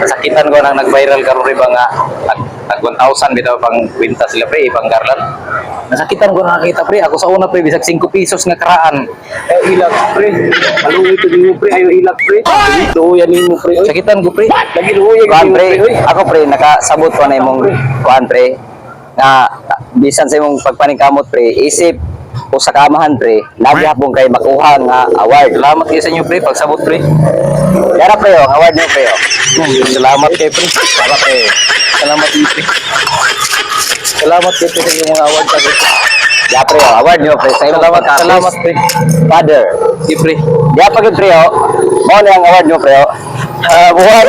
Sakitan ko nang nag-viral karon ri ba nga nag 1,000 bitaw pang kwenta sila pre, pang garland. Nasakitan ko nakakita pre, ako sa una pre bisag 5 pesos nga karaan. Ilak pre. Maluwi to di mo pre, ayo ilak pre. Luyan nimo pre. Sakitan ko pre. Lagi luya Kuan gid pre, mo pre. ako pre nakasabot ko na imong kuan pre. Nga bisan sa imong pagpaningkamot pre, isip o sa kamahan pre, nagyapon kay makuha nga award. Salamat kayo sa inyo pre, pagsabot pre. Yara pre, ang award niyo pre. Salamat kayo pre. Salamat kayo. Salamat kayo pre. Salamat kayo pre sa inyong mga award sa pre. Ya pre, award niyo pre. Salamat pre. Father. Si pre. Ya pagid pre, mo na ang award niyo pre. Buwan.